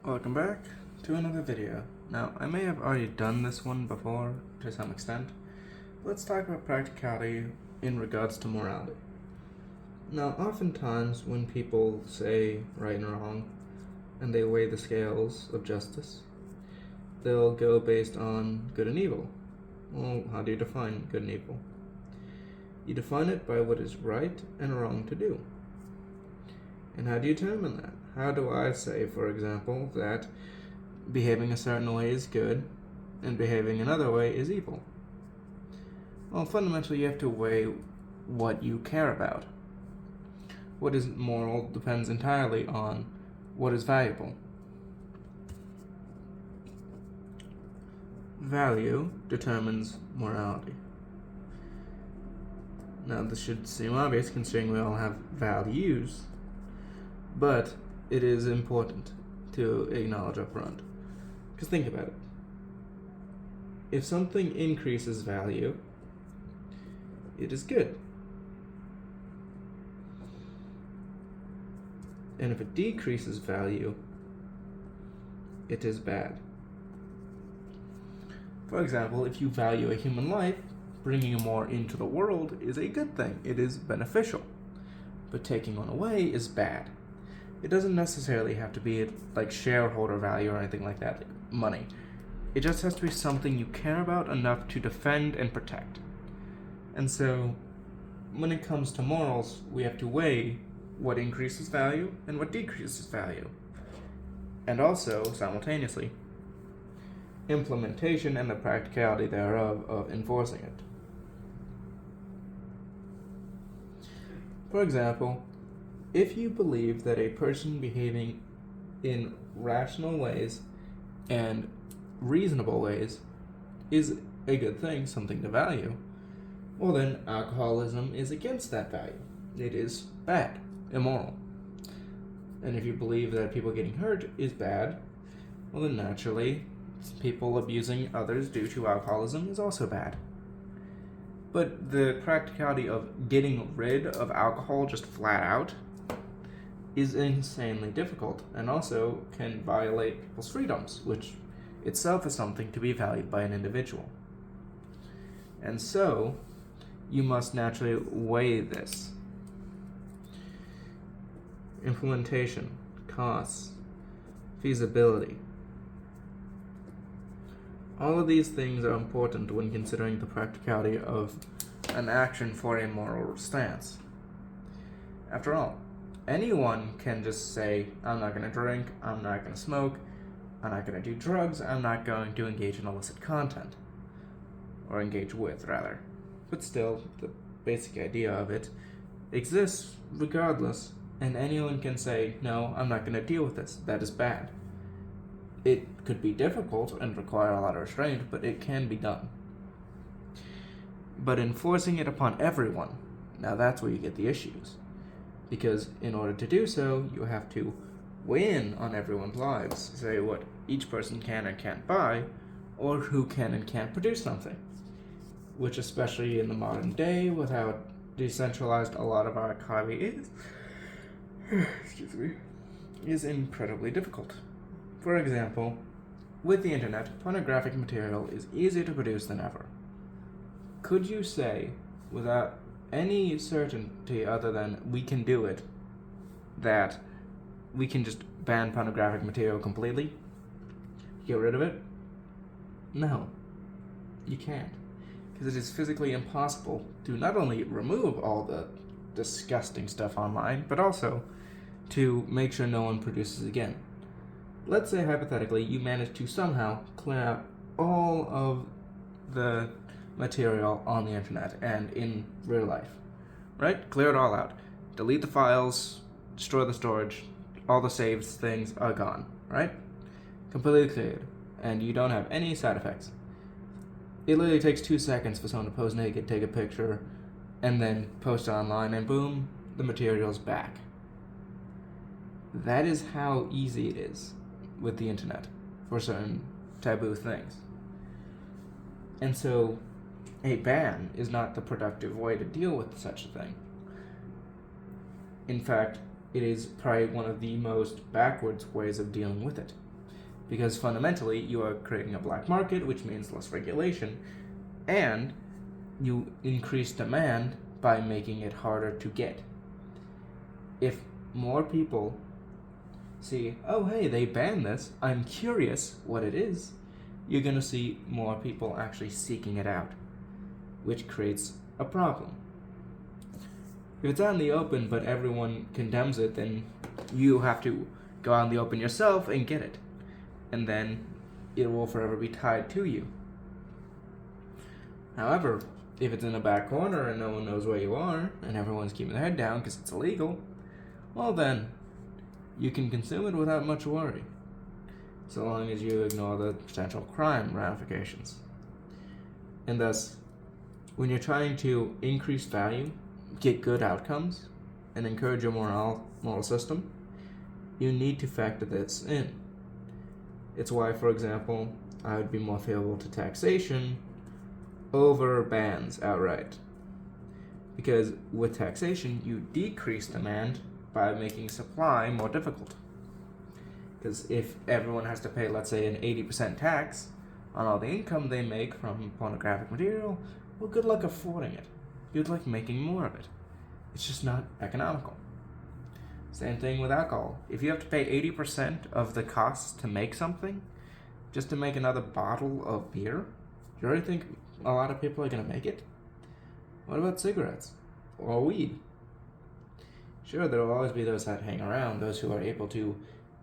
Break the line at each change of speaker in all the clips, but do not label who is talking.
Welcome back to another video. Now, I may have already done this one before to some extent. Let's talk about practicality in regards to morality. Now, oftentimes when people say right and wrong and they weigh the scales of justice, they'll go based on good and evil. Well, how do you define good and evil? You define it by what is right and wrong to do. And how do you determine that? How do I say, for example, that behaving a certain way is good and behaving another way is evil? Well, fundamentally, you have to weigh what you care about. What is moral depends entirely on what is valuable. Value determines morality. Now, this should seem obvious considering we all have values, but it is important to acknowledge up front. Because think about it. If something increases value, it is good. And if it decreases value, it is bad. For example, if you value a human life, bringing more into the world is a good thing. It is beneficial. But taking one away is bad. It doesn't necessarily have to be like shareholder value or anything like that, like money. It just has to be something you care about enough to defend and protect. And so, when it comes to morals, we have to weigh what increases value and what decreases value. And also, simultaneously, implementation and the practicality thereof of enforcing it. For example, if you believe that a person behaving in rational ways and reasonable ways is a good thing, something to value, well then alcoholism is against that value. It is bad, immoral. And if you believe that people getting hurt is bad, well then naturally people abusing others due to alcoholism is also bad. But the practicality of getting rid of alcohol just flat out is insanely difficult and also can violate people's freedoms, which itself is something to be valued by an individual. And so, you must naturally weigh this. Implementation, costs, feasibility. All of these things are important when considering the practicality of an action for a moral stance. After all, anyone can just say, I'm not going to drink, I'm not going to smoke, I'm not going to do drugs, I'm not going to engage in illicit content. Or engage with, rather. But still, the basic idea of it exists regardless, and anyone can say, no, I'm not going to deal with this, that is bad. It could be difficult and require a lot of restraint, but it can be done. But enforcing it upon everyone, now that's where you get the issues. Because in order to do so, you have to weigh in on everyone's lives, say what each person can and can't buy, or who can and can't produce something. Which, especially in the modern day, with how decentralized a lot of our economy is, is incredibly difficult. For example, with the internet, pornographic material is easier to produce than ever. Could you say, without any certainty other than we can do it, that we can just ban pornographic material completely? Get rid of it? No, you can't. Because it is physically impossible to not only remove all the disgusting stuff online, but also to make sure no one produces again. Let's say, hypothetically, you manage to somehow clear out all of the material on the internet and in real life. Right? Clear it all out. Delete the files, destroy the storage, all the saved things are gone. Right? Completely cleared. And you don't have any side effects. It literally takes 2 seconds for someone to pose naked, take a picture, and then post it online, and boom, the material's back. That is how easy it is with the internet for certain taboo things. And so, a ban is not the productive way to deal with such a thing. In fact, it is probably one of the most backwards ways of dealing with it. because fundamentally you are creating a black market, which means less regulation, and you increase demand by making it harder to get. If more people see, oh hey, they banned this, I'm curious what it is, you're going to see more people actually seeking it out, which creates a problem. If it's out in the open but everyone condemns it, then you have to go out in the open yourself and get it, and then it will forever be tied to you. However, if it's in a back corner and no one knows where you are and everyone's keeping their head down because it's illegal, well then, you can consume it without much worry, so long as you ignore the potential crime ramifications. And thus, when you're trying to increase value, get good outcomes, and encourage a moral system, you need to factor this in. It's why, for example, I would be more favorable to taxation over bans outright. Because with taxation, you decrease demand by making supply more difficult. Because if everyone has to pay, let's say, an 80% tax on all the income they make from pornographic material, well, good luck affording it. Good luck making more of it. It's just not economical. Same thing with alcohol. If you have to pay 80% of the costs to make something, just to make another bottle of beer, do you really think a lot of people are going to make it? What about cigarettes? Or weed? Sure, there will always be those that hang around, those who are able to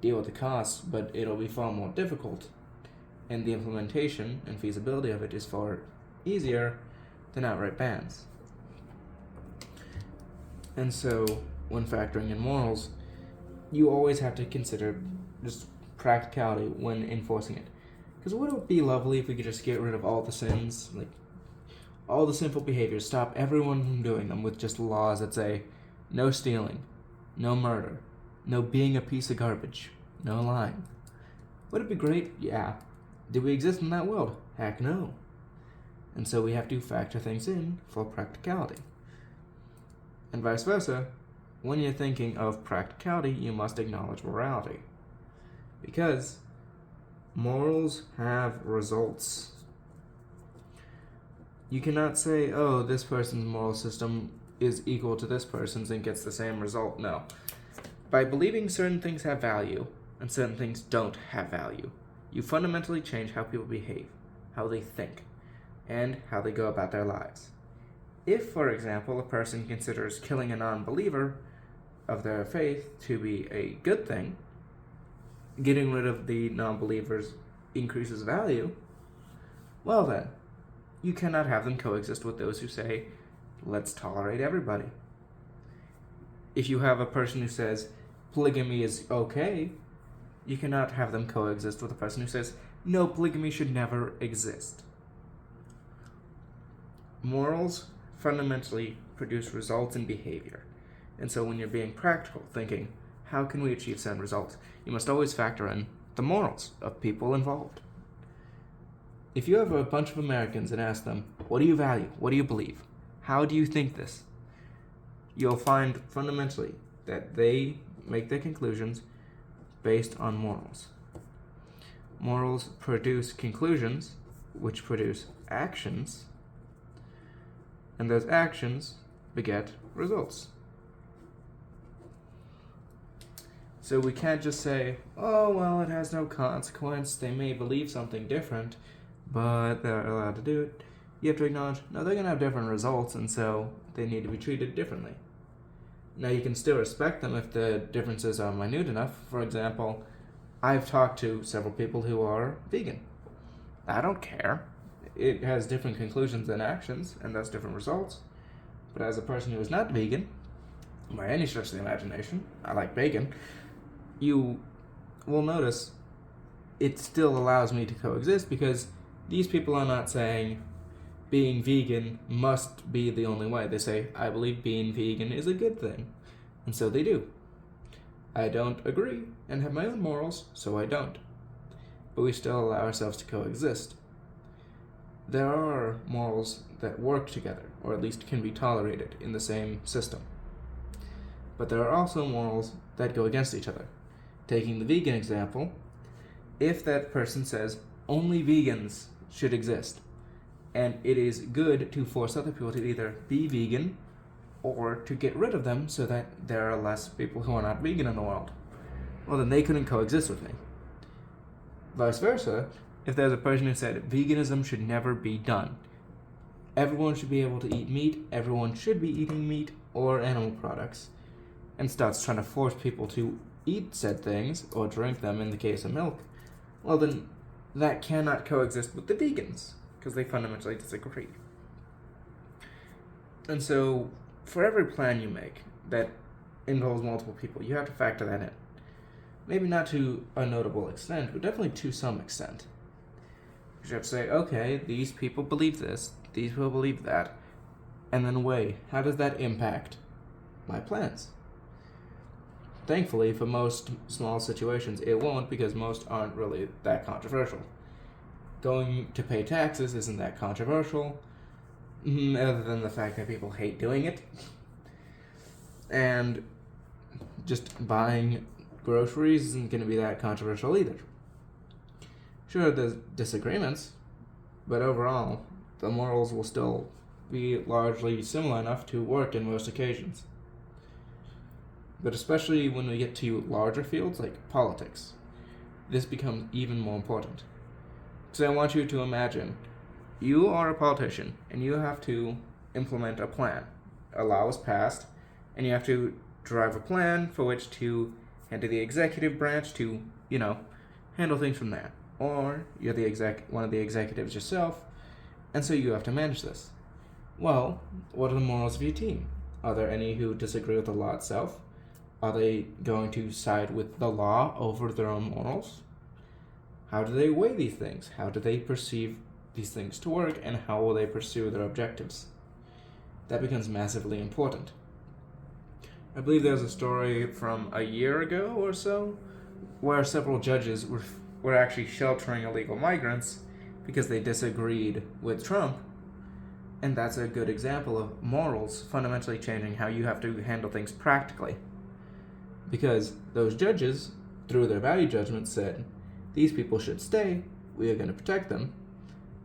deal with the costs, but it'll be far more difficult, and the implementation and feasibility of it is far easier than outright bans. And so, when factoring in morals, you always have to consider just practicality when enforcing it. Because would it be lovely if we could just get rid of all the sins, like all the sinful behaviors, stop everyone from doing them with just laws that say no stealing, no murder, no being a piece of garbage, no lying? Would it be great? Yeah. Do we exist in that world? Heck no. And so we have to factor things in for practicality. And vice versa, when you're thinking of practicality, you must acknowledge morality. Because morals have results. You cannot say, oh, this person's moral system is equal to this person's and gets the same result. No. By believing certain things have value and certain things don't have value, you fundamentally change how people behave, how they think, and how they go about their lives. If, for example, a person considers killing a non-believer of their faith to be a good thing, getting rid of the non-believers increases value, well then, you cannot have them coexist with those who say, let's tolerate everybody. If you have a person who says polygamy is okay, you cannot have them coexist with a person who says, no, polygamy should never exist. Morals fundamentally produce results in behavior. And so when you're being practical, thinking, how can we achieve certain results, you must always factor in the morals of people involved. If you have a bunch of Americans and ask them, what do you value? What do you believe? How do you think this? You'll find fundamentally that they make their conclusions based on morals. Morals produce conclusions, which produce actions, and those actions beget results. So we can't just say, oh, well, it has no consequence, they may believe something different, but they're allowed to do it. You have to acknowledge, no, they're going to have different results, and so they need to be treated differently. Now, you can still respect them if the differences are minute enough. For example, I've talked to several people who are vegan. I don't care. It has different conclusions and actions, and thus different results. But as a person who is not vegan, by any stretch of the imagination, I like bacon, you will notice it still allows me to coexist because these people are not saying being vegan must be the only way. They say, I believe being vegan is a good thing. And so they do. I don't agree and have my own morals, so I don't. But we still allow ourselves to coexist. There are morals that work together, or at least can be tolerated in the same system. But there are also morals that go against each other. Taking the vegan example, if that person says only vegans should exist, and it is good to force other people to either be vegan or to get rid of them so that there are less people who are not vegan in the world, well, then they couldn't coexist with me. Vice versa, if there's a person who said veganism should never be done, everyone should be able to eat meat, everyone should be eating meat or animal products, and starts trying to force people to eat said things or drink them in the case of milk, well, then that cannot coexist with the vegans because they fundamentally disagree. And so, for every plan you make that involves multiple people, you have to factor that in. Maybe not to a notable extent, but definitely to some extent. You have to say, okay, these people believe this, these people believe that, and then weigh, how does that impact my plans? Thankfully, for most small situations, it won't, because most aren't really that controversial. Going to pay taxes isn't that controversial, other than the fact that people hate doing it. And just buying groceries isn't going to be that controversial either. Sure, there's disagreements, but overall, the morals will still be largely similar enough to work in most occasions. But especially when we get to larger fields like politics, this becomes even more important. So I want you to imagine you are a politician and you have to implement a plan. A law is passed and you have to drive a plan for which to hand to the executive branch to, handle things from there. Or you're one of the executives yourself, and so you have to manage this. Well, what are the morals of your team? Are there any who disagree with the law itself? Are they going to side with the law over their own morals? How do they weigh these things? How do they perceive these things to work, and how will they pursue their objectives? That becomes massively important. I believe there's a story from a year ago or so where several judges were actually sheltering illegal migrants because they disagreed with Trump. And that's a good example of morals fundamentally changing how you have to handle things practically. Because those judges, through their value judgment, said, these people should stay, we are going to protect them.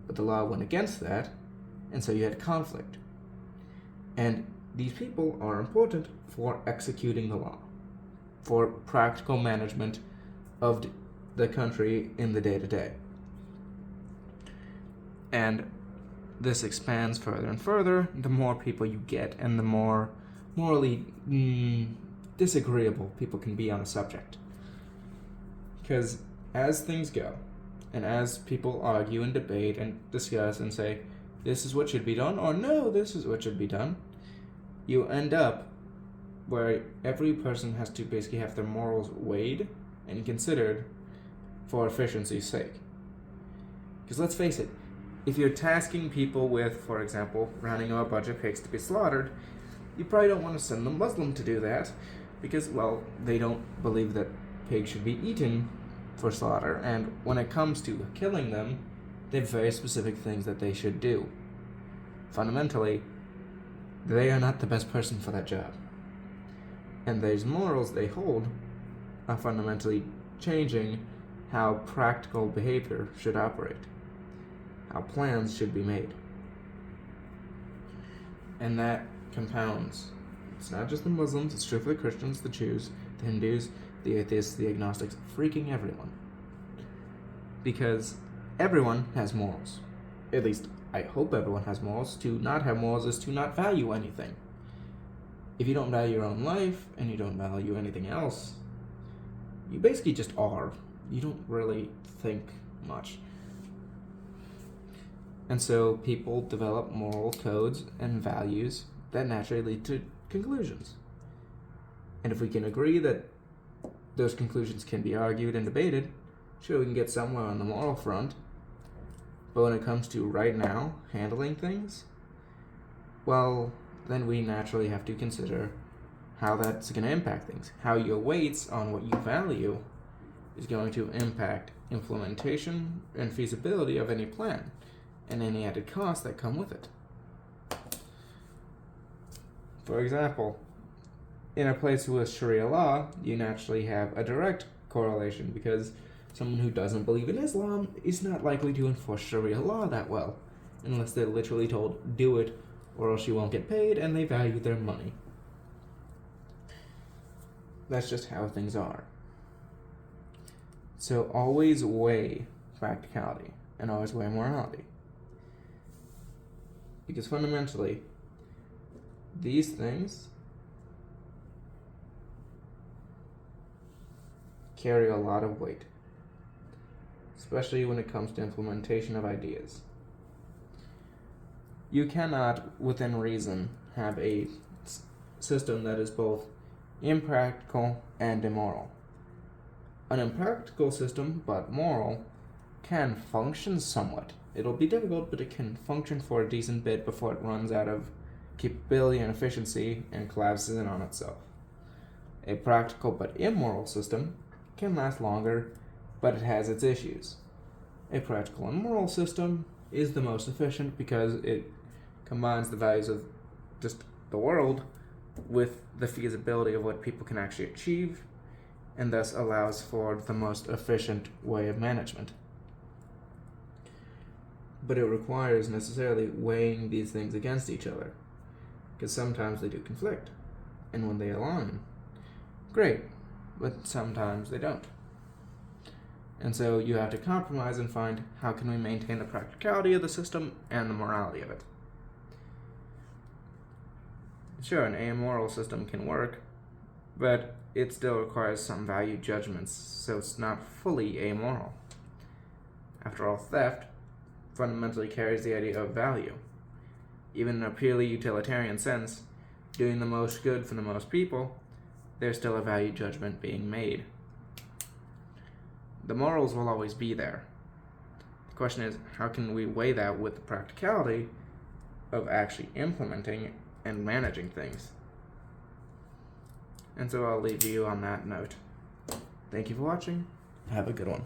But the law went against that, and so you had conflict. And these people are important for executing the law, for practical management of the country in the day-to-day. And this expands further and further the more people you get and the more morally disagreeable people can be on a subject. Because as things go, and as people argue and debate and discuss and say, this is what should be done, or no, this is what should be done, you end up where every person has to basically have their morals weighed and considered for efficiency's sake. Because let's face it, if you're tasking people with, for example, rounding up a bunch of pigs to be slaughtered, you probably don't want to send the Muslim to do that because, well, they don't believe that pigs should be eaten for slaughter, and when it comes to killing them, they have very specific things that they should do. Fundamentally, they are not the best person for that job. And those morals they hold are fundamentally changing how practical behavior should operate, how plans should be made. And that compounds. It's not just the Muslims, it's true for the Christians, the Jews, the Hindus, the atheists, the agnostics, freaking everyone. Because everyone has morals. At least, I hope everyone has morals. To not have morals is to not value anything. If you don't value your own life, and you don't value anything else, you basically just are. You don't really think much. And so people develop moral codes and values that naturally lead to conclusions. And if we can agree that those conclusions can be argued and debated, sure, we can get somewhere on the moral front. But when it comes to right now handling things, well, then we naturally have to consider how that's going to impact things. How your weights on what you value is going to impact implementation and feasibility of any plan, and any added costs that come with it. For example, in a place with Sharia law, you naturally have a direct correlation because Someone who doesn't believe in Islam is not likely to enforce Sharia law that well, unless they're literally told, do it, or else you won't get paid, and they value their money. That's just how things are. So always weigh practicality and always weigh morality. Because fundamentally, these things carry a lot of weight, especially when it comes to implementation of ideas. You cannot, within reason, have a system that is both impractical and immoral. An impractical system, but moral, can function somewhat. It'll be difficult, but it can function for a decent bit before it runs out of capability and efficiency and collapses in on itself. A practical but immoral system can last longer, but it has its issues. A practical and moral system is the most efficient because it combines the values of just the world with the feasibility of what people can actually achieve, and thus allows for the most efficient way of management. But it requires necessarily weighing these things against each other, because sometimes they do conflict, and when they align, great, but sometimes they don't. And so you have to compromise and find how can we maintain the practicality of the system and the morality of it. Sure, an amoral system can work, but it still requires some value judgments, so it's not fully amoral. After all, theft fundamentally carries the idea of value. Even in a purely utilitarian sense, doing the most good for the most people, there's still a value judgment being made. The morals will always be there. The question is, how can we weigh that with the practicality of actually implementing and managing things? And so I'll leave you on that note. Thank you for watching. Have a good one.